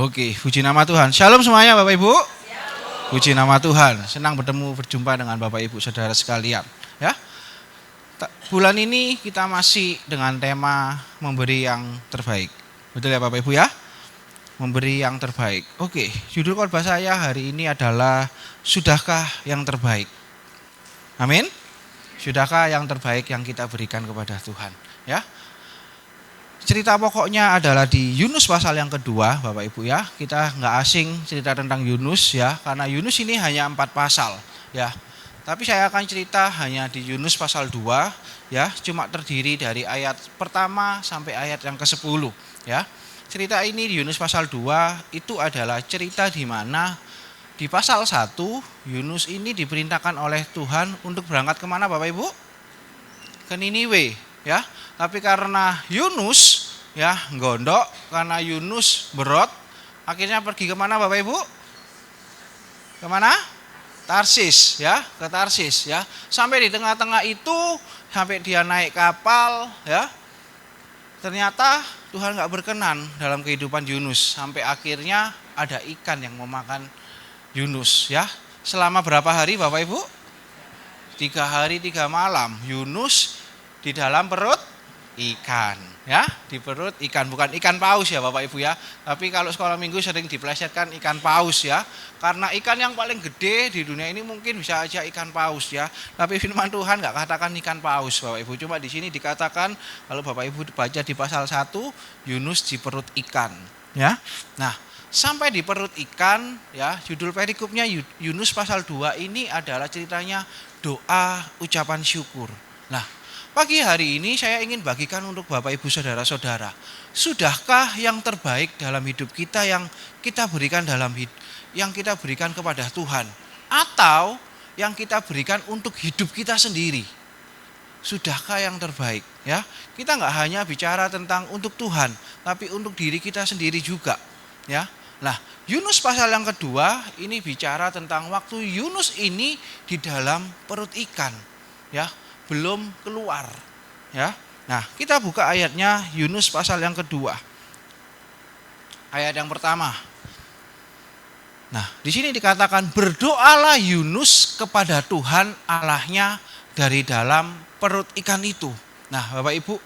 Oke, puji nama Tuhan. Shalom semuanya Bapak Ibu. Puji nama Tuhan. Senang berjumpa dengan Bapak Ibu Saudara sekalian. Ya. Bulan ini kita masih dengan tema memberi yang terbaik. Betul ya Bapak Ibu ya? Memberi yang terbaik. Oke, judul khotbah saya hari ini adalah Sudahkah yang terbaik? Amin. Sudahkah yang terbaik yang kita berikan kepada Tuhan? Ya. Cerita pokoknya adalah di Yunus pasal yang kedua, Bapak Ibu ya. Kita nggak asing cerita tentang Yunus ya, karena Yunus ini hanya 4 pasal ya. Tapi saya akan cerita hanya di Yunus pasal 2 ya, cuma terdiri dari ayat pertama sampai ayat yang ke-10 ya. Cerita ini di Yunus pasal 2 itu adalah cerita di mana di pasal 1 Yunus ini diperintahkan oleh Tuhan untuk berangkat kemana Bapak Ibu? Ke Niniwe ya. Tapi karena Yunus ya gondok, karena Yunus berot, akhirnya pergi kemana Bapak Ibu? Kemana? Tarsis ya, ke Tarsis ya. Sampai di tengah-tengah itu, sampai dia naik kapal ya. Ternyata Tuhan gak berkenan dalam kehidupan Yunus. Sampai akhirnya ada ikan yang memakan Yunus ya. Selama berapa hari Bapak Ibu? 3 hari 3 malam Yunus di dalam perut ikan ya, di perut ikan, bukan ikan paus ya Bapak Ibu ya, tapi kalau sekolah minggu sering dipelesetkan ikan paus ya, karena ikan yang paling gede di dunia ini mungkin bisa aja ikan paus ya, tapi firman Tuhan nggak katakan ikan paus Bapak Ibu, cuma di sini dikatakan kalau Bapak Ibu baca di pasal 1 Yunus di perut ikan ya. Nah, sampai di perut ikan ya, judul perikopnya Yunus pasal 2 ini adalah ceritanya doa ucapan syukur. Nah, pagi hari ini saya ingin bagikan untuk Bapak Ibu Saudara-saudara. Sudahkah yang terbaik dalam hidup kita yang kita berikan yang kita berikan kepada Tuhan, atau yang kita berikan untuk hidup kita sendiri? Sudahkah yang terbaik ya? Kita nggak hanya bicara tentang untuk Tuhan, tapi untuk diri kita sendiri juga ya. Nah, Yunus pasal yang kedua ini bicara tentang waktu Yunus ini di dalam perut ikan ya, belum keluar ya. Nah, kita buka ayatnya Yunus pasal yang kedua. Ayat yang pertama. Nah, di sini dikatakan berdoalah Yunus kepada Tuhan Allahnya dari dalam perut ikan itu. Nah, Bapak Ibu,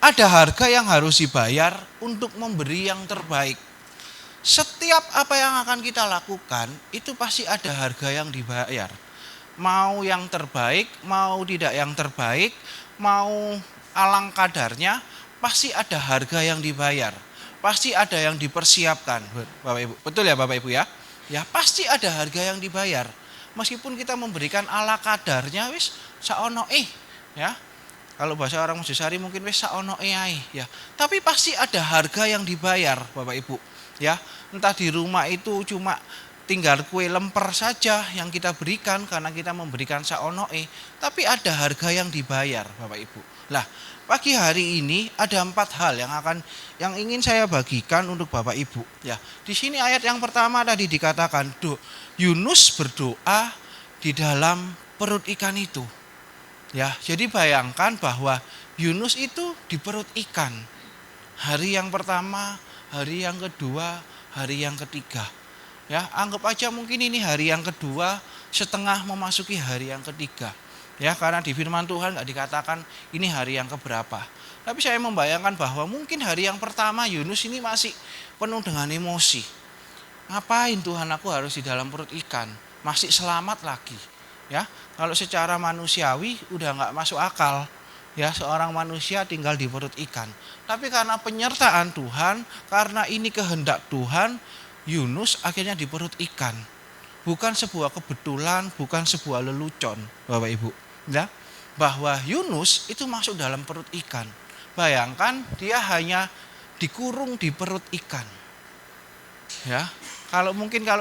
ada harga yang harus dibayar untuk memberi yang terbaik. Setiap apa yang akan kita lakukan itu pasti ada harga yang dibayar. Mau yang terbaik, mau tidak yang terbaik, mau alang kadarnya, pasti ada harga yang dibayar. Pasti ada yang dipersiapkan, Bapak Ibu. Betul ya Bapak Ibu ya? Ya, pasti ada harga yang dibayar. Meskipun kita memberikan ala kadarnya wis saono ya. Kalau bahasa orang Mojosari mungkin wis saono ae ya. Tapi pasti ada harga yang dibayar, Bapak Ibu. Ya, entah di rumah itu cuma tinggal kue lemper saja yang kita berikan karena kita memberikan saonoe, tapi ada harga yang dibayar Bapak Ibu. Lah, pagi hari ini ada 4 hal yang ingin saya bagikan untuk Bapak Ibu. Ya, di sini ayat yang pertama tadi dikatakan Yunus berdoa di dalam perut ikan itu. Ya, jadi bayangkan bahwa Yunus itu di perut ikan. Hari yang pertama, hari yang kedua, hari yang ketiga. Ya, anggap aja mungkin ini hari yang kedua setengah memasuki hari yang ketiga. Ya, karena di firman Tuhan enggak dikatakan ini hari yang keberapa. Tapi saya membayangkan bahwa mungkin hari yang pertama Yunus ini masih penuh dengan emosi. Ngapain Tuhan aku harus di dalam perut ikan? Masih selamat lagi. Ya, kalau secara manusiawi udah enggak masuk akal. Ya, seorang manusia tinggal di perut ikan. Tapi karena penyertaan Tuhan, karena ini kehendak Tuhan, Yunus akhirnya di perut ikan. Bukan sebuah kebetulan, bukan sebuah lelucon, Bapak Ibu. Ya, bahwa Yunus itu masuk dalam perut ikan. Bayangkan dia hanya dikurung di perut ikan. Ya, kalau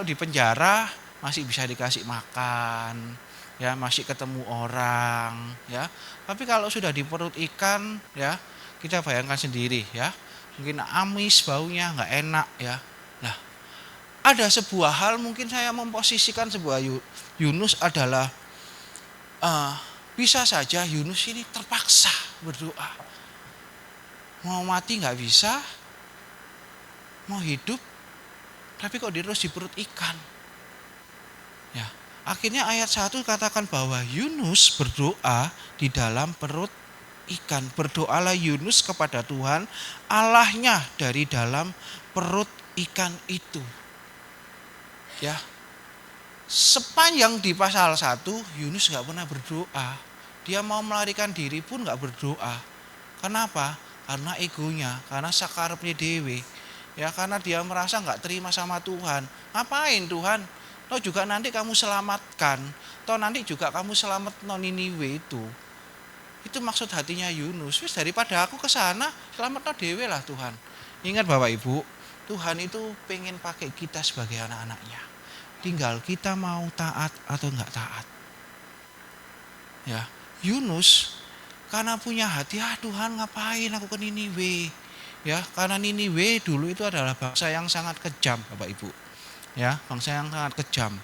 di penjara masih bisa dikasih makan, ya masih ketemu orang, ya. Tapi kalau sudah di perut ikan, ya kita bayangkan sendiri, ya mungkin amis baunya, nggak enak, ya. Nah, ada sebuah hal mungkin saya memposisikan sebuah Yunus adalah bisa saja Yunus ini terpaksa berdoa. Mau mati nggak bisa, mau hidup Tapi kok terus di perut ikan? Ya, akhirnya ayat 1 katakan bahwa Yunus berdoa di dalam perut ikan. Berdoalah Yunus kepada Tuhan Allahnya dari dalam perut ikan itu. Ya, sepanjang di pasal 1 Yunus gak pernah berdoa. Dia mau melarikan diri pun gak berdoa. Kenapa? Karena egonya, karena sakarepnya dewe. Ya, karena dia merasa gak terima sama Tuhan. Ngapain Tuhan? Toh juga nanti kamu selamatkan. Toh nanti juga kamu selamat Niniwe itu. Itu maksud hatinya Yunus. Wis daripada aku ke sana, selamat dewe lah Tuhan. Ingat Bapak Ibu, Tuhan itu pengen pakai kita sebagai anak-anaknya. Tinggal kita mau taat atau enggak taat. Ya, Yunus karena punya hati, Tuhan ngapain aku ke Niniwe? Ya, karena Niniwe dulu itu adalah bangsa yang sangat kejam, Bapak Ibu. Ya, bangsa yang sangat kejam.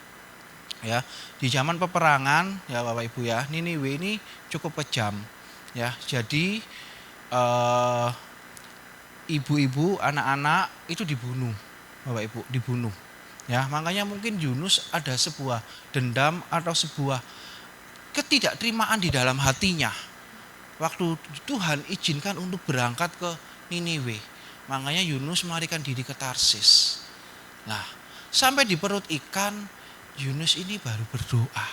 Ya, di zaman peperangan, ya Bapak Ibu ya, Niniwe ini cukup kejam. Ya, jadi ibu-ibu, anak-anak itu dibunuh, Bapak Ibu, dibunuh. Ya, makanya mungkin Yunus ada sebuah dendam atau sebuah ketidakterimaan di dalam hatinya. Waktu Tuhan izinkan untuk berangkat ke Niniwe, makanya Yunus melarikan diri ke Tarsis. Nah, sampai di perut ikan, Yunus ini baru berdoa.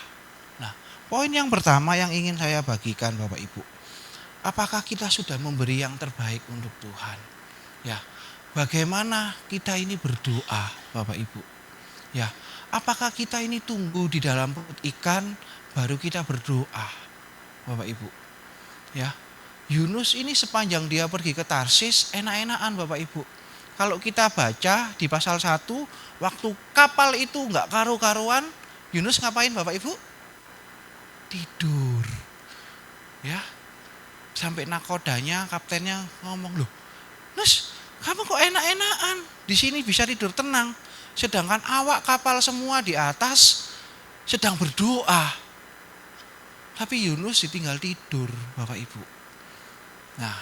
Nah, poin yang pertama yang ingin saya bagikan Bapak Ibu, apakah kita sudah memberi yang terbaik untuk Tuhan? Ya, bagaimana kita ini berdoa Bapak Ibu? Ya, apakah kita ini tunggu di dalam perut ikan baru kita berdoa Bapak Ibu? Ya, Yunus ini sepanjang dia pergi ke Tarsis enak-enakan Bapak Ibu. Kalau kita baca di pasal 1, waktu kapal itu enggak karu-karuan, Yunus ngapain Bapak Ibu? Tidur. Ya. Sampai nakodanya, kaptennya ngomong, "Loh, Nus, kamu kok enak-enakan? Di sini bisa tidur tenang. Sedangkan awak kapal semua di atas sedang berdoa." Tapi Yunus ditinggal tidur, Bapak Ibu. Nah,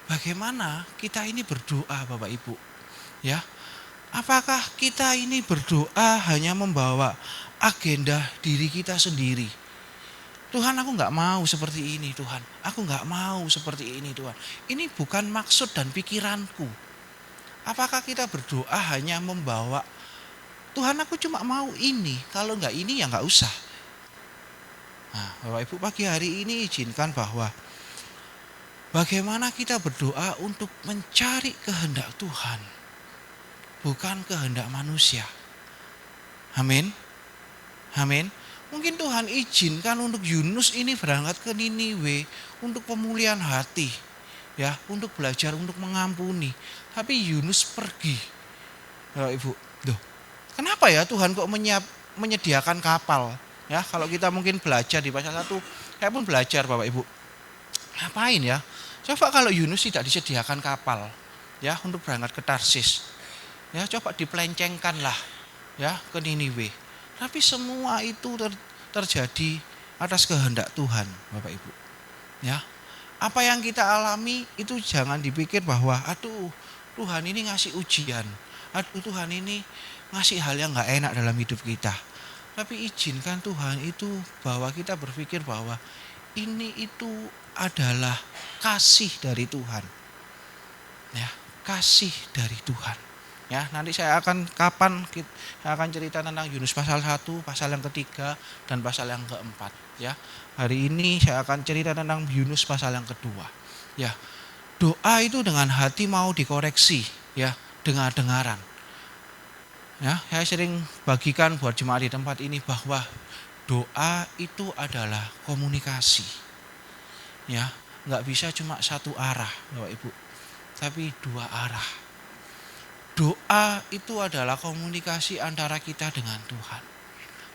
bagaimana kita ini berdoa, Bapak Ibu? Ya, apakah kita ini berdoa hanya membawa agenda diri kita sendiri? Tuhan, aku gak mau seperti ini Tuhan. Aku gak mau seperti ini Tuhan. Ini bukan maksud dan pikiranku. Apakah kita berdoa hanya membawa, Tuhan aku cuma mau ini. Kalau gak ini ya gak usah. Nah, Bapak Ibu, pagi hari ini izinkan bahwa bagaimana kita berdoa untuk mencari kehendak Tuhan, bukan kehendak manusia. Amin. Amin. Mungkin Tuhan izinkan untuk Yunus ini berangkat ke Niniwe untuk pemulihan hati, ya, untuk belajar, untuk mengampuni. Tapi Yunus pergi. Bapak Ibu, kenapa ya Tuhan kok menyediakan kapal? Ya, kalau kita mungkin belajar di pasal 1, saya pun belajar Bapak Ibu. Ngapain ya? Coba kalau Yunus tidak disediakan kapal, ya, untuk berangkat ke Tarsis. Ya, coba dipelencengkanlah, ya, ke Niniwe. Tapi semua itu terjadi atas kehendak Tuhan, Bapak Ibu. Ya, apa yang kita alami itu jangan dipikir bahwa, Tuhan ini ngasih ujian, Tuhan ini ngasih hal yang nggak enak dalam hidup kita. Tapi izinkan Tuhan itu bahwa kita berpikir bahwa ini itu adalah kasih dari Tuhan. Ya, kasih dari Tuhan. Ya, nanti saya akan cerita tentang Yunus pasal 1, pasal yang ketiga dan pasal yang keempat. Ya, hari ini saya akan cerita tentang Yunus pasal yang kedua. Ya, doa itu dengan hati mau dikoreksi, ya, dengar-dengaran. Ya, saya sering bagikan buat jemaat di tempat ini bahwa doa itu adalah komunikasi. Ya, nggak bisa cuma satu arah, Bapak Ibu, tapi dua arah. Doa itu adalah komunikasi antara kita dengan Tuhan.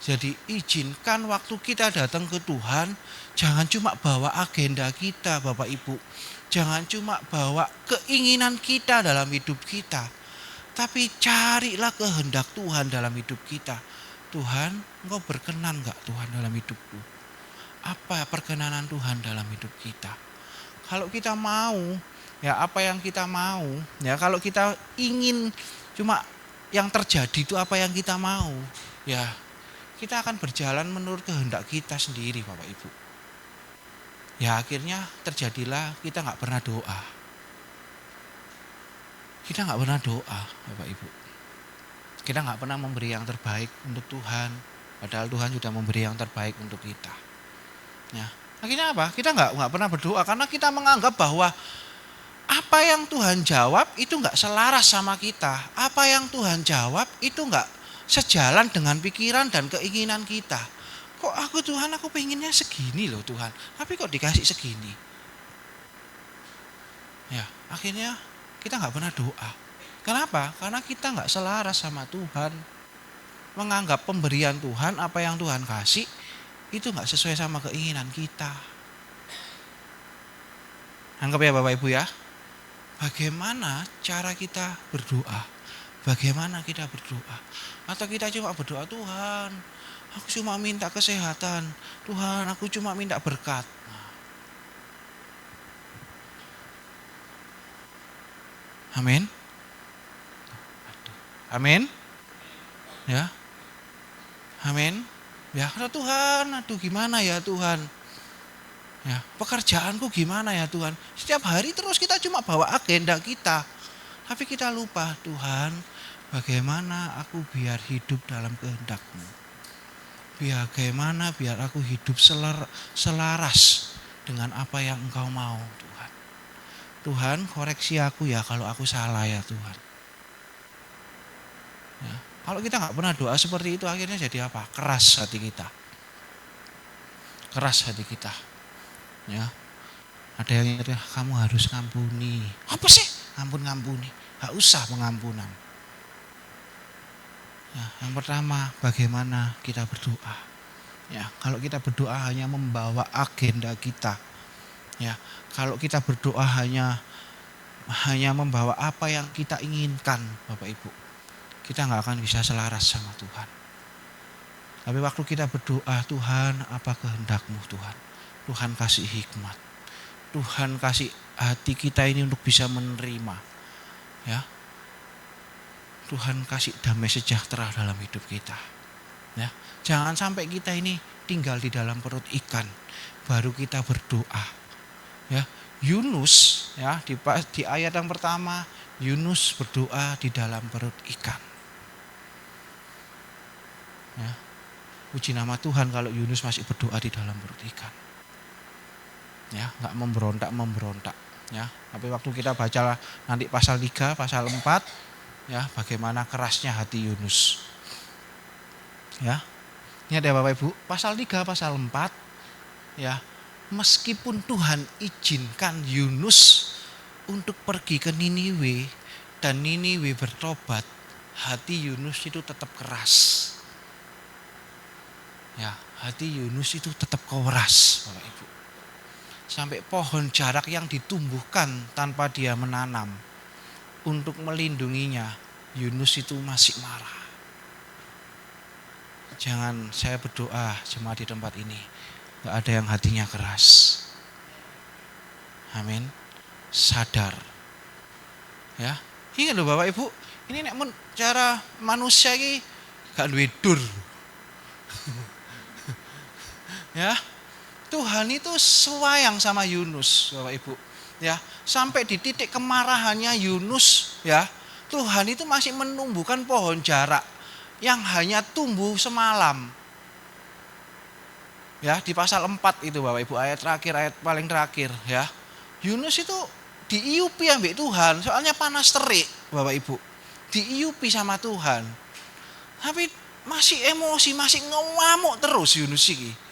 Jadi izinkan waktu kita datang ke Tuhan, jangan cuma bawa agenda kita Bapak Ibu. Jangan cuma bawa keinginan kita dalam hidup kita. Tapi carilah kehendak Tuhan dalam hidup kita. Tuhan, Engkau berkenan gak Tuhan dalam hidupku? Apa perkenanan Tuhan dalam hidup kita? Kalau kita mau, ya apa yang kita mau, ya kalau kita ingin cuma yang terjadi itu apa yang kita mau, ya kita akan berjalan menurut kehendak kita sendiri Bapak Ibu. Ya akhirnya terjadilah kita nggak pernah doa. Kita nggak pernah doa Bapak Ibu. Kita nggak pernah memberi yang terbaik untuk Tuhan. Padahal Tuhan sudah memberi yang terbaik untuk kita. Ya, akhirnya apa? Kita nggak pernah berdoa karena kita menganggap bahwa apa yang Tuhan jawab itu nggak selaras sama kita. Apa yang Tuhan jawab itu nggak sejalan dengan pikiran dan keinginan kita. Kok Tuhan aku pengennya segini loh Tuhan. Tapi kok dikasih segini. Ya, akhirnya kita nggak pernah doa. Kenapa? Karena kita nggak selaras sama Tuhan. Menganggap pemberian Tuhan, apa yang Tuhan kasih, itu nggak sesuai sama keinginan kita. Anggap ya Bapak Ibu ya. Bagaimana cara kita berdoa? Bagaimana kita berdoa? Atau kita cuma berdoa, Tuhan, aku cuma minta kesehatan. Tuhan, aku cuma minta berkat. Amin. Amin. Ya. Amin. Ya, Tuhan, aduh gimana ya Tuhan? Ya, pekerjaanku gimana ya Tuhan? Setiap hari terus kita cuma bawa agenda kita. Tapi kita lupa, Tuhan, bagaimana aku biar hidup dalam kehendak-Mu? Bagaimana biar aku hidup selaras dengan apa yang Engkau mau, Tuhan. Tuhan, koreksi aku ya kalau aku salah ya Tuhan. Ya, kalau kita nggak pernah doa seperti itu akhirnya jadi apa? Keras hati kita. Keras hati kita. Ya, ada yang kata, kamu harus ngampuni. Apa sih? Ngampuni. Gak usah pengampunan. Ya, yang pertama, bagaimana kita berdoa. Ya, kalau kita berdoa hanya membawa agenda kita. Ya, kalau kita berdoa hanya membawa apa yang kita inginkan, Bapak Ibu, kita nggak akan bisa selaras sama Tuhan. Tapi waktu kita berdoa, Tuhan, apa kehendak-Mu Tuhan? Tuhan kasih hikmat. Tuhan kasih hati kita ini untuk bisa menerima. Ya. Tuhan kasih damai sejahtera dalam hidup kita. Ya. Jangan sampai kita ini tinggal di dalam perut ikan baru kita berdoa. Ya. Yunus ya di ayat yang pertama, Yunus berdoa di dalam perut ikan. Ya. Puji nama Tuhan kalau Yunus masih berdoa di dalam perut ikan. Ya, enggak memberontak. Ya, tapi waktu kita baca nanti pasal 3, pasal 4, ya, bagaimana kerasnya hati Yunus. Ya. Ini ada Bapak Ibu, pasal 3, pasal 4, ya. Meskipun Tuhan izinkan Yunus untuk pergi ke Niniwe dan Niniwe bertobat, hati Yunus itu tetap keras. Ya, hati Yunus itu tetap keras, Bapak Ibu. Sampai pohon jarak yang ditumbuhkan tanpa dia menanam untuk melindunginya, Yunus itu masih marah. Jangan saya berdoa jemaat di tempat ini, gak ada yang hatinya keras. Amin. Sadar. Ya, ingat loh Bapak Ibu, ini nek cara manusia ini gak duwe dur. Ya, Tuhan itu sayang sama Yunus, Bapak Ibu. Ya, sampai di titik kemarahannya Yunus, ya, Tuhan itu masih menumbuhkan pohon jarak yang hanya tumbuh semalam. Ya, di pasal 4 itu Bapak Ibu, ayat paling terakhir, ya. Yunus itu diiupi ambek Tuhan, soalnya panas terik, Bapak Ibu. Diiupi sama Tuhan. Tapi masih emosi, masih ngamuk terus Yunus ini.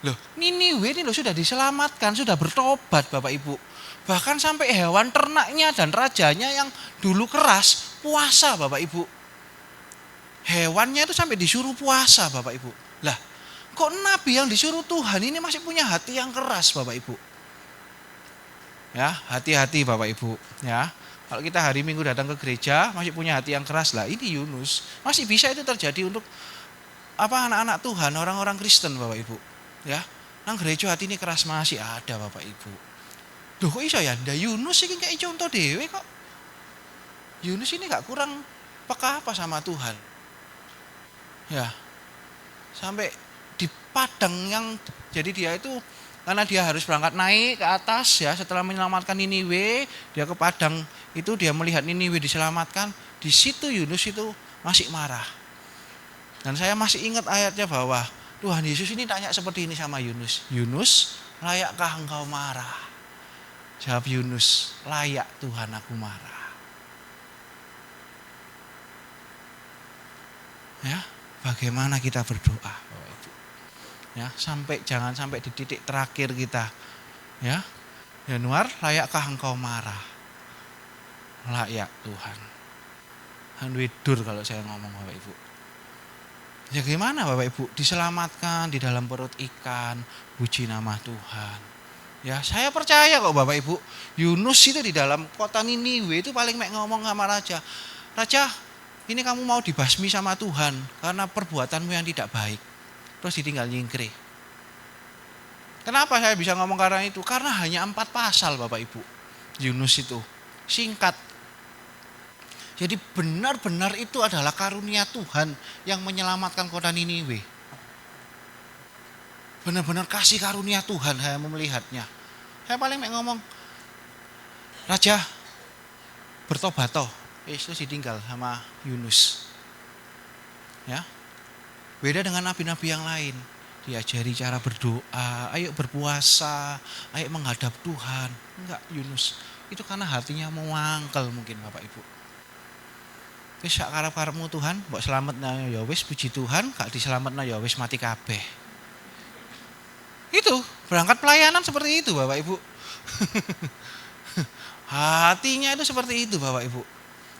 Loh, Niniwe ini loh sudah diselamatkan, sudah bertobat Bapak Ibu. Bahkan sampai hewan ternaknya dan rajanya yang dulu keras, puasa Bapak Ibu. Hewannya itu sampai disuruh puasa Bapak Ibu. Lah, kok nabi yang disuruh Tuhan ini masih punya hati yang keras Bapak Ibu? Ya, hati-hati Bapak Ibu. Ya, kalau kita hari Minggu datang ke gereja masih punya hati yang keras, lah ini Yunus. Masih bisa itu terjadi untuk anak-anak Tuhan, orang-orang Kristen Bapak Ibu. Ya, nang gereja hati ini keras masih ada Bapak Ibu. Loh kok iso ya? Ndak Yunus iki kayak contoh dhewe kok. Yunus ini gak kurang peka apa sama Tuhan. Ya, sampai di padang yang jadi dia itu karena dia harus berangkat naik ke atas ya, setelah menyelamatkan Niniwe, dia ke padang itu dia melihat Niniwe diselamatkan, di situ Yunus itu masih marah. Dan saya masih ingat ayatnya bahwa Tuhan Yesus ini tanya seperti ini sama Yunus, Yunus, layakkah engkau marah? Jawab Yunus, layak Tuhan aku marah. Ya, bagaimana kita berdoa, Bapak Ibu? Ya, jangan sampai di titik terakhir kita. Ya, Januar, layakkah engkau marah? Layak Tuhan. Hanwidur kalau saya ngomong, Bapak Ibu. Ya gimana Bapak Ibu? Diselamatkan di dalam perut ikan, puji nama Tuhan. Ya, saya percaya kok Bapak Ibu, Yunus itu di dalam kota Niniwe itu paling ngomong sama raja. Raja, ini kamu mau dibasmi sama Tuhan karena perbuatanmu yang tidak baik. Terus ditinggal nyingkri. Kenapa saya bisa ngomong karena itu? Karena hanya 4 pasal Bapak Ibu. Yunus itu singkat. Jadi benar-benar itu adalah karunia Tuhan yang menyelamatkan kota Niniwe. Benar-benar kasih karunia Tuhan saya melihatnya. Saya paling ngomong, Raja bertobat toh. Itu ditinggal sama Yunus. Ya. Beda dengan nabi-nabi yang lain. Diajari cara berdoa, ayo berpuasa, ayo menghadap Tuhan. Enggak, Yunus. Itu karena hatinya mewangkel mungkin Bapak Ibu. Wis sak karep-karepmu Tuhan, mbok slametna ya wis puji Tuhan, gak diselametna ya wis mati kabeh. Itu, berangkat pelayanan seperti itu Bapak Ibu. Hatinya itu seperti itu Bapak Ibu.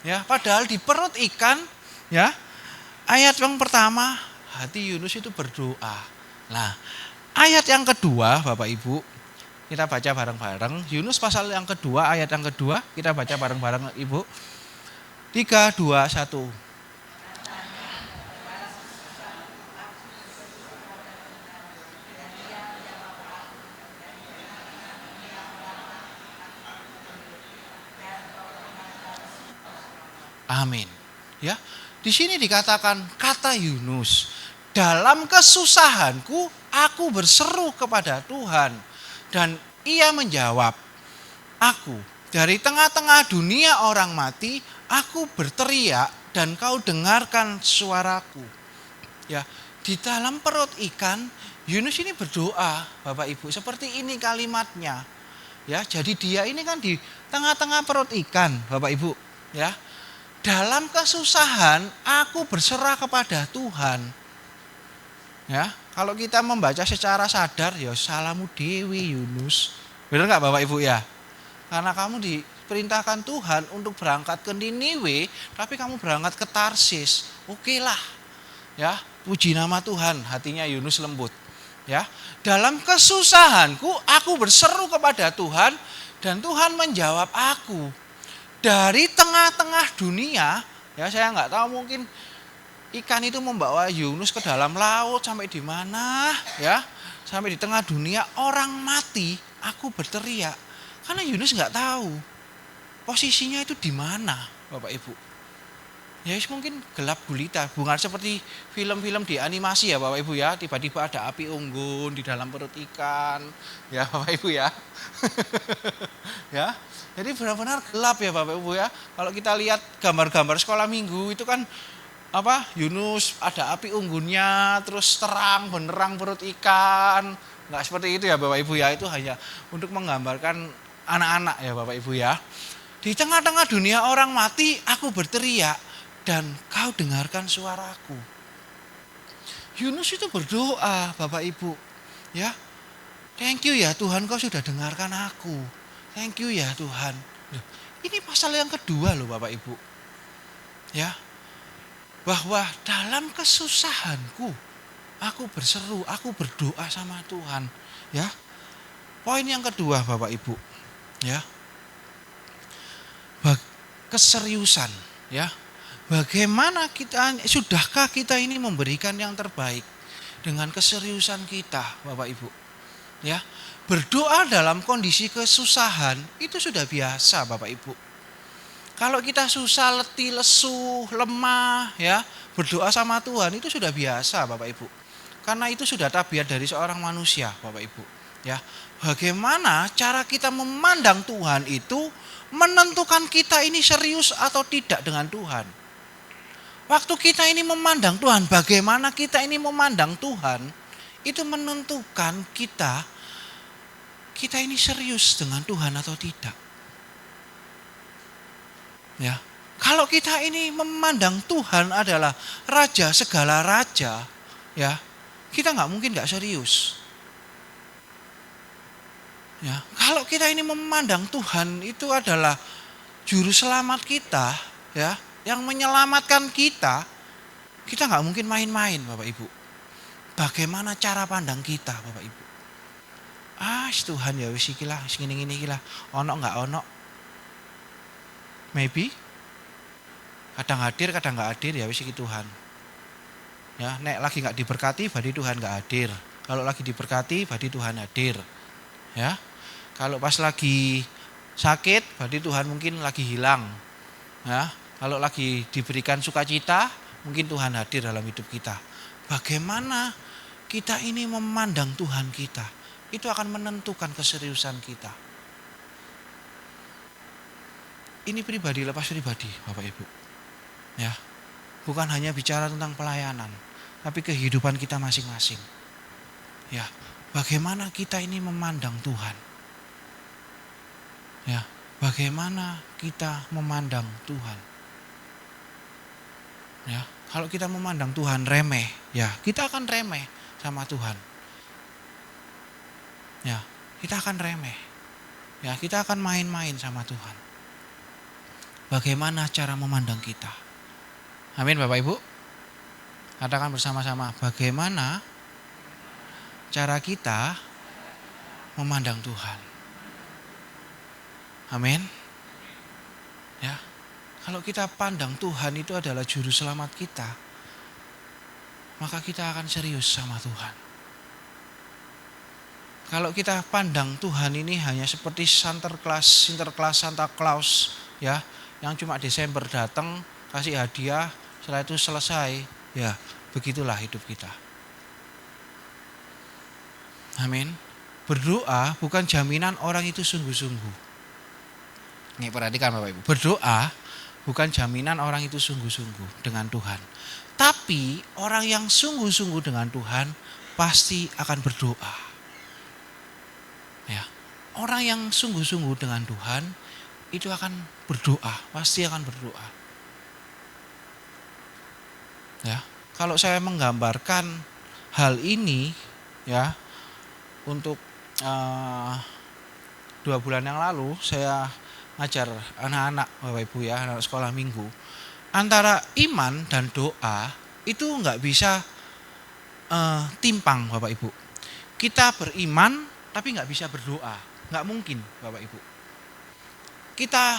Ya, padahal di perut ikan, ya. Ayat yang pertama, hati Yunus itu berdoa. Nah, ayat yang kedua Bapak Ibu, kita baca bareng-bareng. Yunus pasal yang kedua, ayat yang kedua, kita baca bareng-bareng Ibu. 3, 2, 1. Amin. Ya, di sini dikatakan kata Yunus, dalam kesusahanku aku berseru kepada Tuhan dan ia menjawab aku. Dari tengah-tengah dunia orang mati, aku berteriak dan kau dengarkan suaraku. Ya, di dalam perut ikan, Yunus ini berdoa, Bapak Ibu, seperti ini kalimatnya. Ya, jadi dia ini kan di tengah-tengah perut ikan, Bapak Ibu, ya. Dalam kesusahan aku berserah kepada Tuhan. Ya, kalau kita membaca secara sadar, ya salamu dewi Yunus. Benar enggak Bapak Ibu ya? Karena kamu diperintahkan Tuhan untuk berangkat ke Niniwe, tapi kamu berangkat ke Tarsis. Oke lah. Ya, puji nama Tuhan, hatinya Yunus lembut. Ya, dalam kesusahanku aku berseru kepada Tuhan dan Tuhan menjawab aku. Dari tengah-tengah dunia, ya saya nggak tahu mungkin ikan itu membawa Yunus ke dalam laut sampai di mana, ya sampai di tengah dunia orang mati, aku berteriak karena Yunus nggak tahu posisinya itu di mana, Bapak Ibu. Ya mungkin gelap gulita, bukan seperti film-film di animasi ya Bapak Ibu ya, tiba-tiba ada api unggun di dalam perut ikan, ya Bapak Ibu ya, ya. Jadi benar-benar gelap ya Bapak Ibu ya. Kalau kita lihat gambar-gambar sekolah minggu itu kan Yunus ada api unggunnya, terus terang benerang perut ikan. Enggak seperti itu ya Bapak Ibu ya. Itu hanya untuk menggambarkan anak-anak ya Bapak Ibu ya. Di tengah-tengah dunia orang mati, aku berteriak dan kau dengarkan suaraku. Yunus itu berdoa Bapak Ibu. Ya. Thank you ya Tuhan, kau sudah dengarkan aku. Thank you ya Tuhan. Ini pasal yang kedua loh Bapak Ibu. Ya. Bahwa dalam kesusahanku aku berseru, aku berdoa sama Tuhan. Ya. Poin yang kedua Bapak Ibu. Ya. Keseriusan, ya. Bagaimana sudahkah kita ini memberikan yang terbaik dengan keseriusan kita, Bapak Ibu? Ya. Berdoa dalam kondisi kesusahan itu sudah biasa Bapak Ibu. Kalau kita susah, letih, lesu, lemah, ya, berdoa sama Tuhan itu sudah biasa, Bapak Ibu. Karena itu sudah tabiat dari seorang manusia, Bapak Ibu. Ya, bagaimana cara kita memandang Tuhan itu menentukan kita ini serius atau tidak dengan Tuhan. Waktu kita ini memandang Tuhan, bagaimana kita ini memandang Tuhan, itu menentukan kita ini serius dengan Tuhan atau tidak. Ya, kalau kita ini memandang Tuhan adalah raja segala raja, ya, kita nggak mungkin nggak serius. Ya, kalau kita ini memandang Tuhan itu adalah juru selamat kita, ya, yang menyelamatkan kita nggak mungkin main-main, Bapak Ibu. Bagaimana cara pandang kita, Bapak Ibu? Tuhan ya wis iki lah, wis ngene-ngene iki lah. Ono nggak ono? Maybe kadang hadir, kadang nggak hadir, ya wis iki Tuhan. Ya, nek lagi nggak diberkati, berarti Tuhan nggak hadir. Kalau lagi diberkati, berarti Tuhan hadir. Ya, kalau pas lagi sakit, berarti Tuhan mungkin lagi hilang. Ya, kalau lagi diberikan sukacita, mungkin Tuhan hadir dalam hidup kita. Bagaimana kita ini memandang Tuhan kita, itu akan menentukan keseriusan kita. Ini pribadi lepas pribadi, Bapak Ibu. Ya, bukan hanya bicara tentang pelayanan, tapi kehidupan kita masing-masing. Ya, bagaimana kita ini memandang Tuhan. Ya, bagaimana kita memandang Tuhan. Ya, kalau kita memandang Tuhan remeh, ya kita akan remeh sama Tuhan. Ya, kita akan remeh. Ya, kita akan main-main sama Tuhan. Bagaimana cara memandang kita? Amin, Bapak Ibu. Katakan bersama-sama, bagaimana cara kita memandang Tuhan. Amin. Ya, kalau kita pandang Tuhan itu adalah juru selamat kita, maka kita akan serius sama Tuhan. Kalau kita pandang Tuhan ini hanya seperti Sinterklas Santa Claus, ya, yang cuma Desember datang kasih hadiah, setelah itu selesai, ya begitulah hidup kita. Amin. Berdoa bukan jaminan orang itu sungguh-sungguh. Nih perhatikan Bapak Ibu, berdoa bukan jaminan orang itu sungguh-sungguh dengan Tuhan. Tapi orang yang sungguh-sungguh dengan Tuhan pasti akan berdoa. Ya, orang yang sungguh-sungguh dengan Tuhan itu akan berdoa, pasti akan berdoa. Ya, kalau saya menggambarkan hal ini, ya, untuk 2 bulan yang lalu saya ngajar anak-anak Bapak Ibu, ya, anak sekolah minggu. Antara iman dan doa itu nggak bisa timpang, Bapak Ibu. Kita beriman tapi nggak bisa berdoa, nggak mungkin, Bapak Ibu. Kita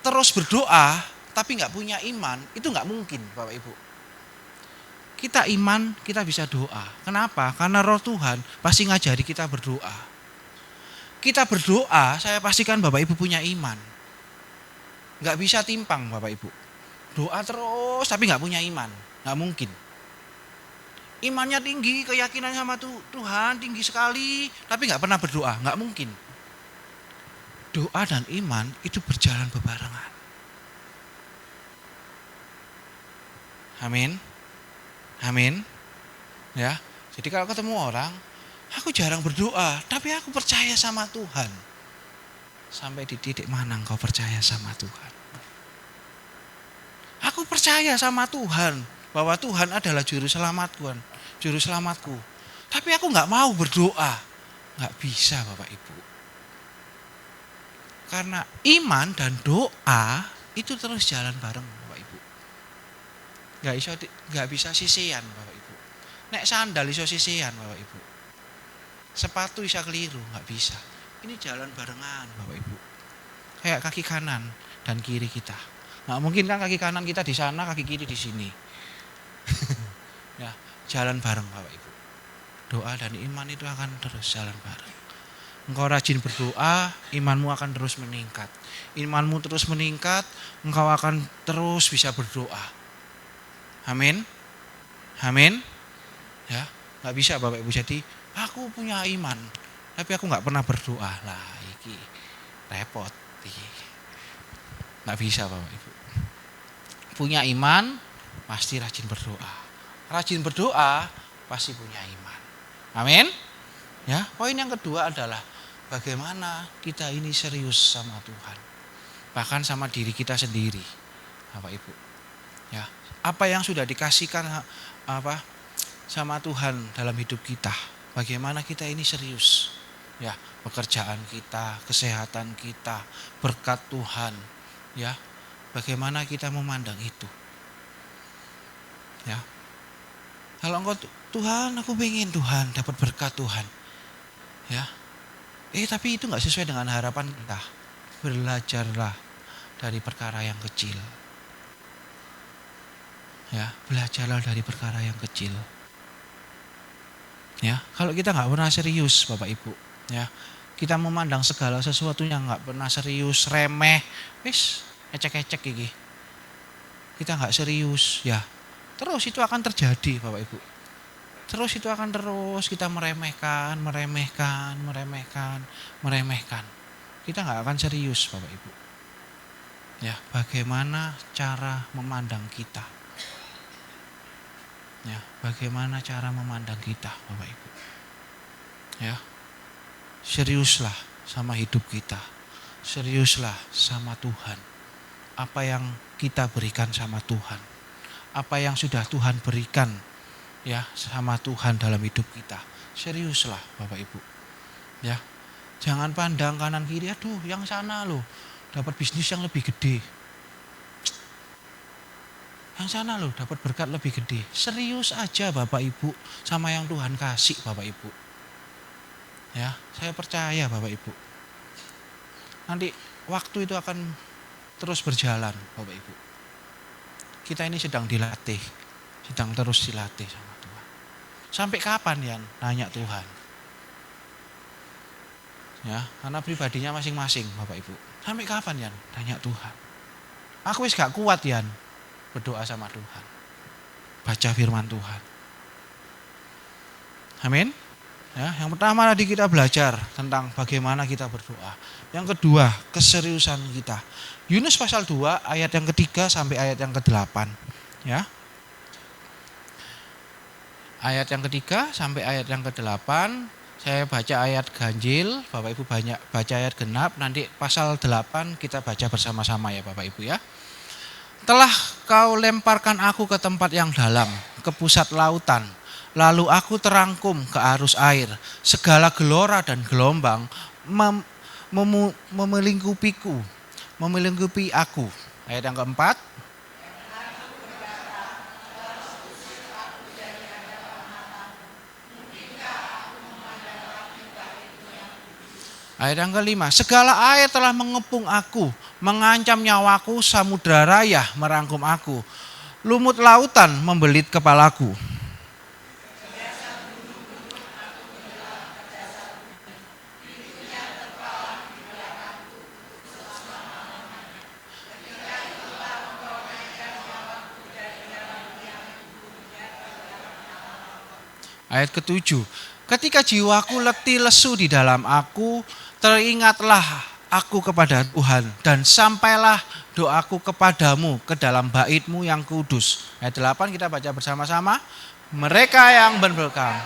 terus berdoa tapi nggak punya iman, itu nggak mungkin, Bapak Ibu. Kita iman, kita bisa doa. Kenapa? Karena Roh Tuhan pasti ngajari kita berdoa. Kita berdoa, saya pastikan Bapak Ibu punya iman. Nggak bisa timpang, Bapak Ibu. Doa terus tapi nggak punya iman, nggak mungkin. Imannya tinggi, keyakinan sama Tuhan tinggi sekali, tapi nggak pernah berdoa, nggak mungkin. Doa dan iman itu berjalan bebarengan. Amin. Amin. Ya. Jadi kalau ketemu orang, aku jarang berdoa, tapi aku percaya sama Tuhan. Sampai di titik mana engkau percaya sama Tuhan? Aku percaya sama Tuhan bahwa Tuhan adalah juru selamatku. Tapi aku nggak mau berdoa, nggak bisa, Bapak Ibu. Karena iman dan doa itu terus jalan bareng, Bapak Ibu. Nggak bisa sisian, Bapak Ibu. Nek sandal iso sisian, Bapak Ibu. Sepatu bisa keliru, nggak bisa. Ini jalan barengan, Bapak Ibu. Kayak kaki kanan dan kiri kita. Nggak mungkin kan kaki kanan kita di sana, kaki kiri di sini. Ya, jalan bareng, Bapak Ibu. Doa dan iman itu akan terus jalan bareng. engkau rajin berdoa, imanmu akan terus meningkat. Imanmu terus meningkat, engkau akan terus bisa berdoa. Amin. Amin. Ya, nggak bisa Bapak Ibu. Jadi aku punya iman, tapi aku nggak pernah berdoa. Lah, iki repot. Nggak bisa Bapak Ibu. Punya iman, pasti rajin berdoa. Rajin berdoa, pasti punya iman. Amin. Ya, poin yang kedua adalah bagaimana kita ini serius sama Tuhan. Bahkan sama diri kita sendiri, Bapak Ibu. Ya, apa yang sudah dikasihkan sama Tuhan dalam hidup kita. Bagaimana kita ini serius. Ya, pekerjaan kita, kesehatan kita, berkat Tuhan. Ya, bagaimana kita memandang itu. Ya. Kalau engkau Tuhan, aku pengen Tuhan dapat berkat Tuhan. Ya. Tapi itu enggak sesuai dengan harapan kita. Belajarlah dari perkara yang kecil. Ya, belajarlah dari perkara yang kecil. Ya, kalau kita enggak pernah serius Bapak Ibu, ya. Kita memandang segala sesuatu yang enggak pernah serius, remeh, wis ecek-ecek iki. Kita enggak serius, ya. Terus itu akan terjadi Bapak Ibu. Terus itu akan terus kita meremehkan. Kita enggak akan serius Bapak Ibu. Ya, bagaimana cara memandang kita? Ya, bagaimana cara memandang kita Bapak Ibu? Ya. Seriuslah sama hidup kita. Seriuslah sama Tuhan. Apa yang kita berikan sama Tuhan. Apa yang sudah Tuhan berikan ya sama Tuhan dalam hidup kita. Seriuslah Bapak Ibu. Ya. Jangan pandang kanan kiri, aduh yang sana loh dapat bisnis yang lebih gede. Yang sana loh dapat berkat lebih gede. Serius aja Bapak Ibu sama yang Tuhan kasih Bapak Ibu. Ya, saya percaya Bapak Ibu. Nanti waktu itu akan terus berjalan Bapak Ibu. Kita ini sedang dilatih. Sedang terus dilatih sama Tuhan. Sampai kapan ya nanya Tuhan? Ya, karena pribadinya masing-masing Bapak Ibu. Sampai kapan ya nanya Tuhan? Aku wis gak kuat ya berdoa sama Tuhan. Baca firman Tuhan. Amin. Ya, yang pertama tadi kita belajar tentang bagaimana kita berdoa. Yang kedua, keseriusan kita. Yunus pasal 2 ayat yang ketiga sampai ayat yang ke-8. Ya. Ayat yang ketiga sampai ayat yang ke-8. Saya baca ayat ganjil, Bapak Ibu banyak baca ayat genap. Nanti pasal 8 kita baca bersama-sama ya Bapak Ibu ya. Telah kau lemparkan aku ke tempat yang dalam, ke pusat lautan. Lalu aku terangkum ke arus air. Segala gelora dan gelombang memelingkupi aku. Ayat yang keempat. Ayat yang kelima. Segala air telah mengepung aku, mengancam nyawaku, samudra raya merangkum aku. Lumut lautan membelit kepalaku. Ayat ke-7. Ketika jiwaku letih lesu di dalam aku, teringatlah aku kepada Tuhan dan sampailah doaku kepadamu ke dalam bait-Mu yang kudus. Ayat 8 kita baca bersama-sama. Mereka yang berpegang.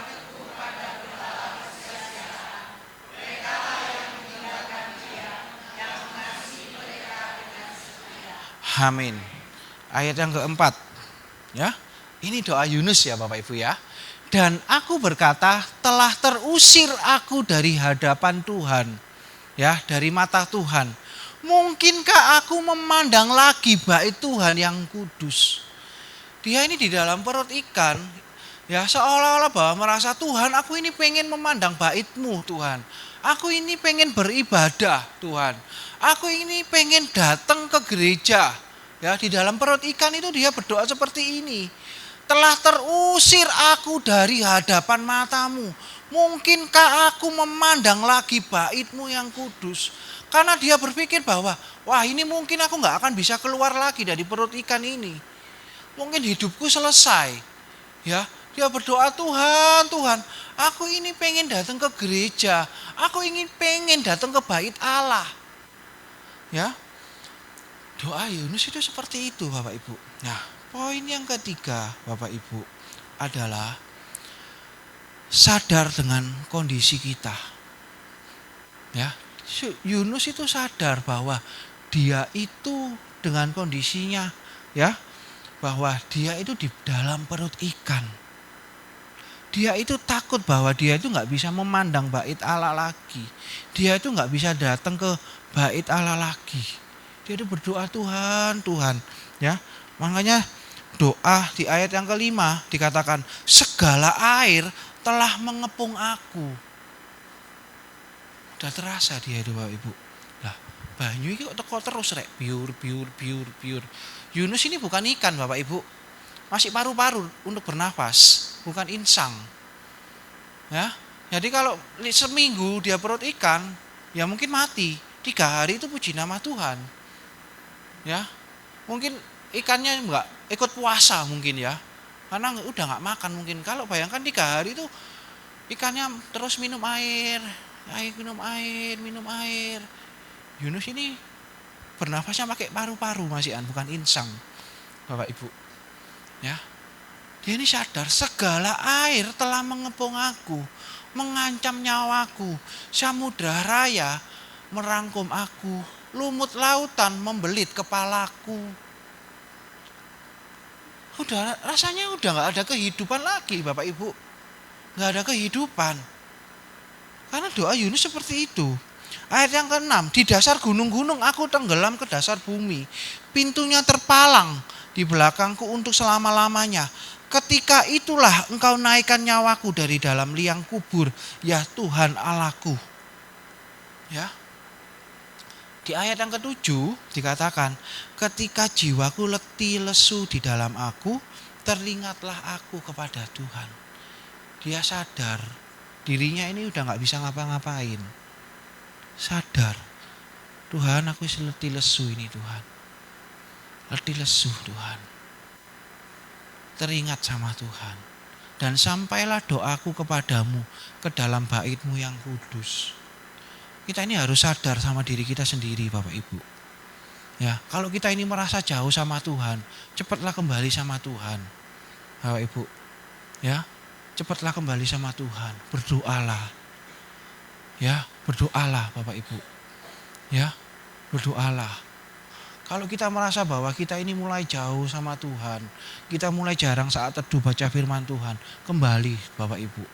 Amin. Ayat yang keempat. Ya. Ini doa Yunus ya Bapak Ibu ya. Dan aku berkata, telah terusir aku dari hadapan Tuhan. Ya, dari mata Tuhan. Mungkinkah aku memandang lagi bait Tuhan yang kudus? Dia ini di dalam perut ikan, ya seolah-olah bahwa merasa Tuhan, aku ini pengen memandang bait-Mu Tuhan. Aku ini pengen beribadah Tuhan. Aku ini pengen datang ke gereja. Ya, di dalam perut ikan itu dia berdoa seperti ini. Telah terusir aku dari hadapan mata-Mu. Mungkinkah aku memandang lagi bait-Mu yang kudus? Karena dia berpikir bahwa, wah ini mungkin aku nggak akan bisa keluar lagi dari perut ikan ini. Mungkin hidupku selesai. Ya, dia berdoa, Tuhan, Tuhan, aku ini pengen datang ke gereja. Aku ingin pengen datang ke bait Allah. Ya, doa Yunus itu seperti itu Bapak Ibu. Nah, poin yang ketiga Bapak Ibu adalah sadar dengan kondisi kita. Ya, Yunus itu sadar bahwa dia itu dengan kondisinya, ya, bahwa dia itu di dalam perut ikan. Dia itu takut bahwa dia itu nggak bisa memandang bait Allah lagi. Dia itu nggak bisa datang ke bait Allah lagi. Dia itu berdoa, Tuhan, Tuhan. Ya, makanya doa di ayat yang kelima dikatakan, segala air telah mengepung aku. Udah terasa dia itu Bapak Ibu. Lah, banyu ini kok teko terus rek, biur. Yunus ini bukan ikan Bapak Ibu. Masih paru-paru untuk bernafas, bukan insang. Ya, jadi kalau seminggu dia perut ikan, ya mungkin mati. 3 hari itu puji nama Tuhan. Ya, mungkin ikannya enggak ikut puasa mungkin ya, karena udah nggak makan mungkin. Kalau bayangkan 3 hari itu ikannya terus minum air. Yunus ini bernafasnya pakai paru-paru masihan, bukan insang, Bapak Ibu. Ya, dia ini sadar segala air telah mengepung aku, mengancam nyawaku. Samudra raya merangkum aku, lumut lautan membelit kepalaku. Rasanya udah nggak ada kehidupan lagi Bapak Ibu, nggak ada kehidupan. Karena doa Yunus seperti itu. Ayat yang ke-6, di dasar gunung-gunung aku tenggelam ke dasar bumi. Pintunya terpalang di belakangku untuk selama-lamanya. Ketika itulah engkau naikkan nyawaku dari dalam liang kubur, ya Tuhan Allahku. Ya. Di ayat yang ke-7 dikatakan, ketika jiwaku letih lesu di dalam aku, teringatlah aku kepada Tuhan. Dia sadar dirinya ini udah gak bisa ngapa-ngapain. Sadar, Tuhan aku letih lesu ini Tuhan. Letih lesu Tuhan. Teringat sama Tuhan. Dan sampailah doaku kepadamu ke dalam bait-Mu yang kudus. Kita ini harus sadar sama diri kita sendiri Bapak Ibu. Ya, kalau kita ini merasa jauh sama Tuhan, cepatlah kembali sama Tuhan. Bapak Ibu. Ya, cepatlah kembali sama Tuhan. Berdoalah. Ya, berdoalah Bapak Ibu. Ya, berdoalah. Kalau kita merasa bahwa kita ini mulai jauh sama Tuhan, kita mulai jarang saat teduh baca firman Tuhan, kembali Bapak Ibu.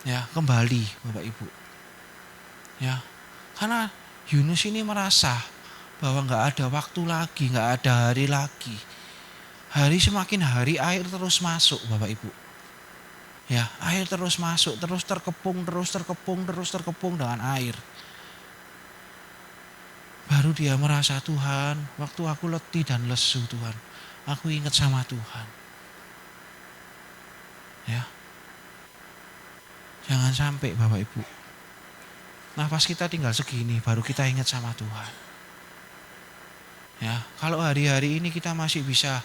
Ya, kembali Bapak Ibu. Ya, karena Yunus ini merasa bahwa nggak ada waktu lagi, nggak ada hari lagi. Hari semakin hari air terus masuk Bapak Ibu. Ya, air terus masuk, terus terkepung dengan air. Baru dia merasa, Tuhan, waktu aku letih dan lesu Tuhan, aku ingat sama Tuhan. Ya, jangan sampai Bapak Ibu, nafas kita tinggal segini, baru kita ingat sama Tuhan. Ya, kalau hari-hari ini kita masih bisa,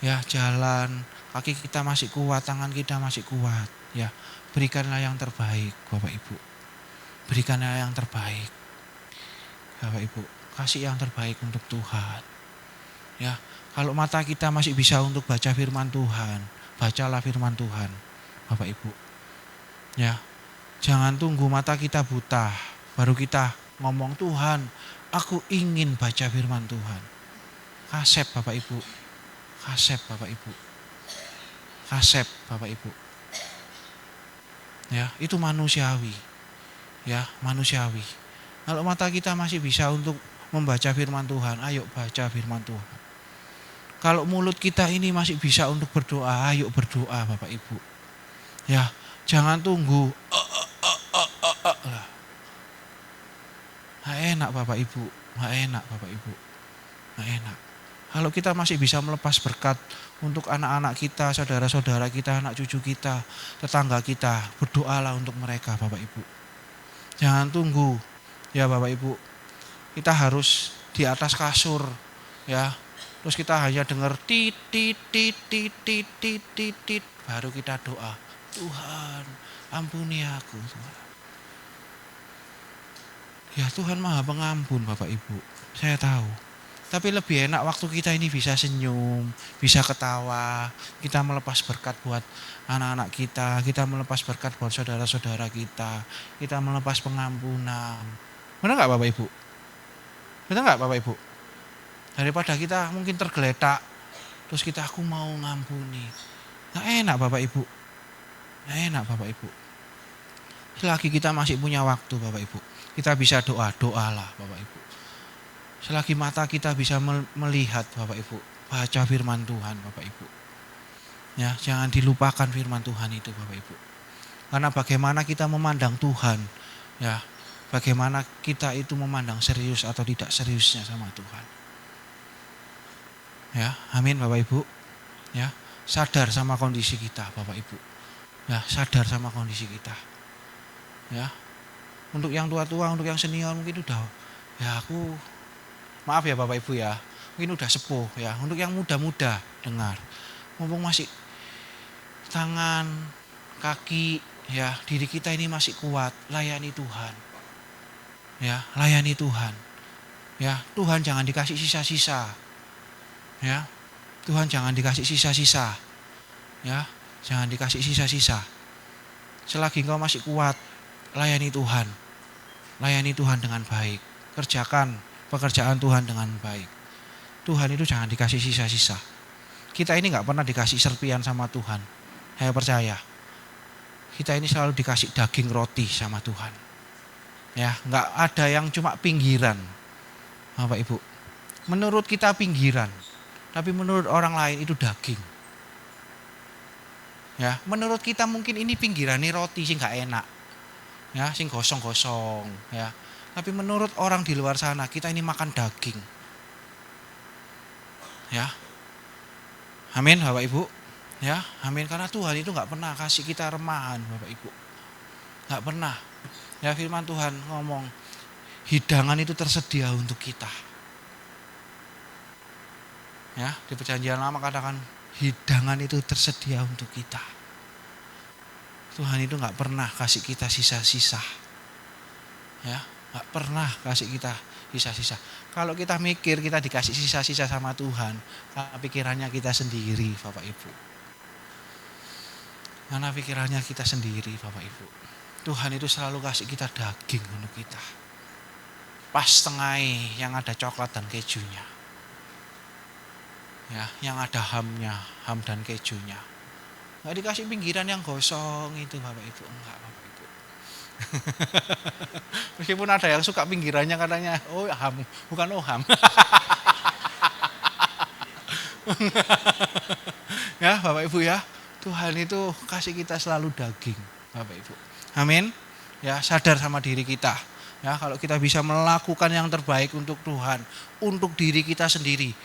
ya jalan, kaki kita masih kuat, tangan kita masih kuat, ya berikanlah yang terbaik Bapak Ibu. Berikanlah yang terbaik Bapak Ibu. Kasih yang terbaik untuk Tuhan. Ya, kalau mata kita masih bisa untuk baca firman Tuhan, bacalah firman Tuhan, Bapak Ibu. Ya, jangan tunggu mata kita buta, baru kita ngomong Tuhan, aku ingin baca firman Tuhan. Kasep Bapak Ibu, kasep Bapak Ibu, kasep Bapak Ibu. Ya, itu manusiawi. Ya, manusiawi. Kalau mata kita masih bisa untuk membaca firman Tuhan, ayo baca firman Tuhan. Kalau mulut kita ini masih bisa untuk berdoa, ayo berdoa Bapak Ibu. Ya, jangan tunggu. Nggak enak Bapak Ibu, nggak enak Bapak Ibu, nggak enak. Kalau kita masih bisa melepas berkat untuk anak-anak kita, saudara-saudara kita, anak cucu kita, tetangga kita, berdoalah untuk mereka Bapak Ibu. Jangan tunggu ya Bapak Ibu. Kita harus di atas kasur ya. Terus kita hanya dengar tit tit tit tit tit tit tit tit, baru kita doa, Tuhan ampuni aku. Ya Tuhan Maha Pengampun Bapak Ibu, saya tahu. Tapi lebih enak waktu kita ini bisa senyum, bisa ketawa, kita melepas berkat buat anak-anak kita melepas berkat buat saudara-saudara kita melepas pengampunan. Benar nggak Bapak Ibu? Benar nggak Bapak Ibu? Daripada kita mungkin tergeletak, terus aku mau ngampuni. Nggak enak Bapak Ibu. Nggak enak Bapak Ibu. Selagi kita masih punya waktu Bapak Ibu, kita bisa doalah Bapak Ibu. Selagi mata kita bisa melihat Bapak Ibu, baca firman Tuhan Bapak Ibu. Ya, jangan dilupakan firman Tuhan itu Bapak Ibu. Karena bagaimana kita memandang Tuhan, ya, bagaimana kita itu memandang serius atau tidak seriusnya sama Tuhan. Ya, amin Bapak Ibu. Ya, sadar sama kondisi kita Bapak Ibu. Ya, sadar sama kondisi kita. Ya. Untuk yang tua-tua, untuk yang senior mungkin udah ya aku maaf ya Bapak Ibu ya. Mungkin udah sepuh ya. Untuk yang muda-muda dengar. Mumpung masih tangan, kaki ya, diri kita ini masih kuat, layani Tuhan. Ya, layani Tuhan. Ya, Tuhan jangan dikasih sisa-sisa. Ya, Tuhan jangan dikasih sisa-sisa. Ya, jangan dikasih sisa-sisa. Selagi engkau masih kuat, layani Tuhan. Layani Tuhan dengan baik. Kerjakan pekerjaan Tuhan dengan baik. Tuhan itu jangan dikasih sisa-sisa. Kita ini gak pernah dikasih serpian sama Tuhan. Saya percaya. Kita ini selalu dikasih daging roti sama Tuhan. Ya, gak ada yang cuma pinggiran. Bapak Ibu. Menurut kita pinggiran. Tapi menurut orang lain itu daging. Ya, menurut kita mungkin ini pinggiran ini roti sih gak enak. Ya, sing gosong-gosong ya. Tapi menurut orang di luar sana kita ini makan daging. Ya. Amin Bapak Ibu. Ya, amin, karena Tuhan itu enggak pernah kasih kita remahan Bapak Ibu. Enggak pernah. Ya, firman Tuhan ngomong hidangan itu tersedia untuk kita. Ya, di Perjanjian Lama katakan hidangan itu tersedia untuk kita. Tuhan itu enggak pernah kasih kita sisa-sisa. Ya, enggak pernah kasih kita sisa-sisa. Kalau kita mikir kita dikasih sisa-sisa sama Tuhan, pikirannya kita sendiri Bapak Ibu. Karena pikirannya kita sendiri Bapak Ibu. Tuhan itu selalu kasih kita daging untuk kita. Pas setengah yang ada coklat dan kejunya. Ya, yang ada hamnya, ham dan kejunya. Enggak dikasih pinggiran yang gosong itu Bapak Ibu, enggak Bapak Ibu. Meskipun ada yang suka pinggirannya katanya, oh ham, bukan oh ham. Ya Bapak Ibu ya, Tuhan itu kasih kita selalu daging Bapak Ibu. Amin. Ya, sadar sama diri kita. Ya, kalau kita bisa melakukan yang terbaik untuk Tuhan, untuk diri kita sendiri.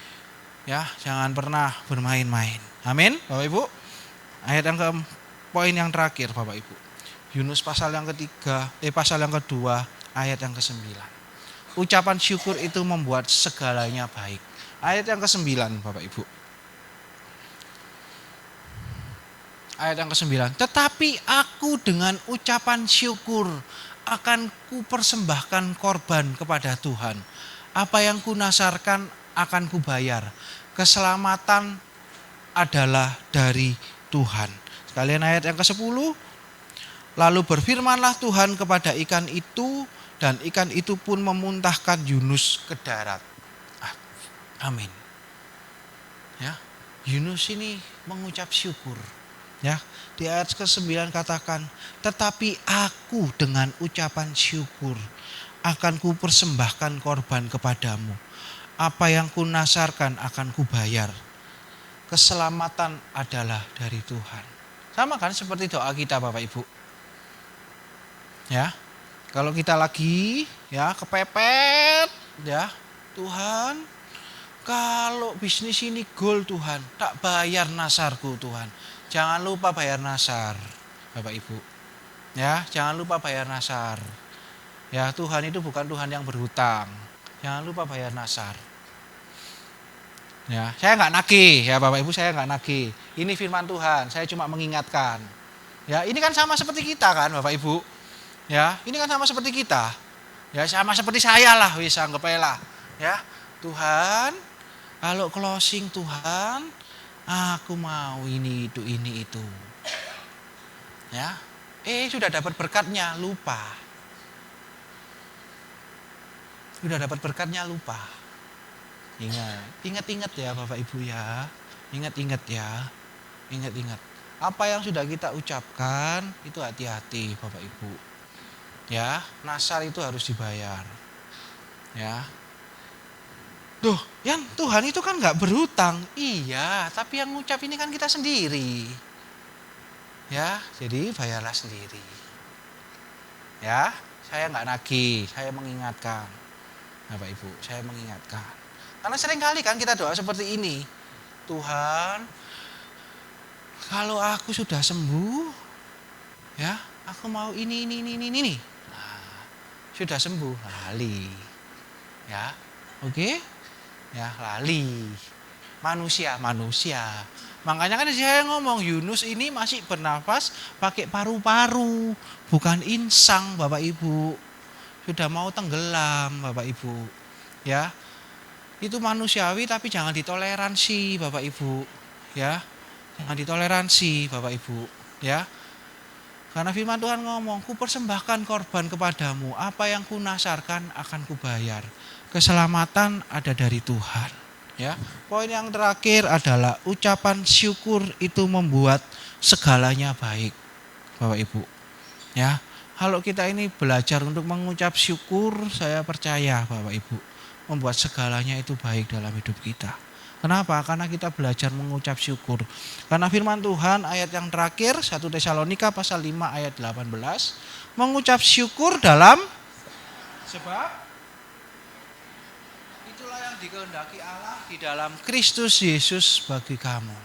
Ya, jangan pernah bermain-main. Amin, Bapak Ibu. Ayat yang poin yang terakhir, Bapak Ibu. Yunus pasal yang pasal yang kedua, ayat yang ke-9. Ucapan syukur itu membuat segalanya baik. Ayat yang ke-9, Bapak Ibu. Ayat yang ke-9. Tetapi aku dengan ucapan syukur akan kupersembahkan korban kepada Tuhan. Apa yang kunasarkan akan kubayar. Keselamatan adalah dari Tuhan. Sekalian ayat yang ke-10. Lalu berfirmanlah Tuhan kepada ikan itu, dan ikan itu pun memuntahkan Yunus ke darat. Amin. Ya, Yunus ini mengucap syukur. Ya, di ayat ke-9 katakan, tetapi aku dengan ucapan syukur akan kupersembahkan korban kepadamu. Apa yang kunasarkan akan kubayar. Keselamatan adalah dari Tuhan. Sama kan seperti doa kita Bapak Ibu. Ya, kalau kita lagi ya kepepet, ya Tuhan, Kalau bisnis ini goal Tuhan, tak bayar nasarku Tuhan. Jangan lupa bayar nasar, Bapak Ibu. Ya, jangan lupa bayar nasar. Ya, Tuhan itu bukan Tuhan yang berhutang. Jangan lupa bayar nasar. Ya, saya nggak nagih ya Bapak Ibu, saya nggak nagih. Ini firman Tuhan, saya cuma mengingatkan. Ya, ini kan sama seperti kita kan Bapak Ibu. Ya, ini kan sama seperti kita. Ya, sama seperti saya lah, wis anggap aja lah. Ya, Tuhan, kalau closing Tuhan, aku mau ini itu. Ya, sudah dapat berkatnya, lupa. Sudah dapat berkatnya, lupa. Ingat ya Bapak Ibu ya. Ingat ya. Ingat. Apa yang sudah kita ucapkan itu hati-hati Bapak Ibu. Ya, nasar itu harus dibayar. Ya. Tuh, Tuhan itu kan nggak berhutang. Iya, tapi yang ngucap ini kan kita sendiri. Ya, jadi bayarlah sendiri. Ya, saya nggak nagih, saya mengingatkan. Bapak Ibu, saya mengingatkan. Karena sering kali kan kita doa seperti ini. Tuhan, kalau aku sudah sembuh, ya, aku mau ini. Nah, sudah sembuh, lali. Ya, oke? Ya, lali. Manusia. Makanya kan saya ngomong, Yunus ini masih bernafas pakai paru-paru, bukan insang Bapak Ibu. Sudah mau tenggelam Bapak Ibu. Ya. Itu manusiawi tapi jangan ditoleransi Bapak Ibu. Ya. Jangan ditoleransi Bapak Ibu, ya. Karena firman Tuhan ngomong, ku persembahkan korban kepadamu, apa yang ku nasarkan akan ku bayar. Keselamatan ada dari Tuhan, ya. Poin yang terakhir adalah ucapan syukur itu membuat segalanya baik, Bapak Ibu. Ya. Kalau kita ini belajar untuk mengucap syukur, saya percaya Bapak Ibu, membuat segalanya itu baik dalam hidup kita. Kenapa? Karena kita belajar mengucap syukur. Karena firman Tuhan ayat yang terakhir 1 Tesalonika pasal 5 ayat 18, mengucap syukur dalam sebab itulah yang dikehendaki Allah di dalam Kristus Yesus bagi kamu.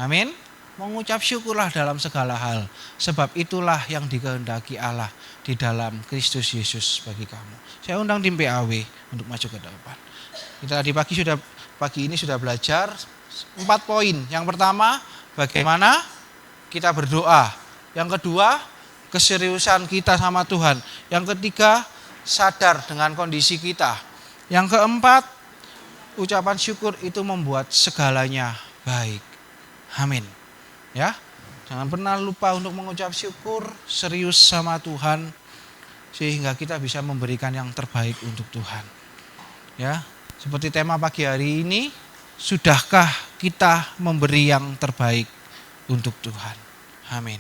Amin. Mengucap syukurlah dalam segala hal, sebab itulah yang dikehendaki Allah di dalam Kristus Yesus bagi kamu. Saya undang tim PAW untuk maju ke depan. Kita pagi ini sudah belajar 4 poin. Yang pertama, bagaimana kita berdoa. Yang kedua, keseriusan kita sama Tuhan. Yang ketiga, sadar dengan kondisi kita. Yang keempat, ucapan syukur itu membuat segalanya baik. Amin. Ya, jangan pernah lupa untuk mengucap syukur, serius sama Tuhan, sehingga kita bisa memberikan yang terbaik untuk Tuhan. Ya, seperti tema pagi hari ini, sudahkah kita memberi yang terbaik untuk Tuhan? Amin.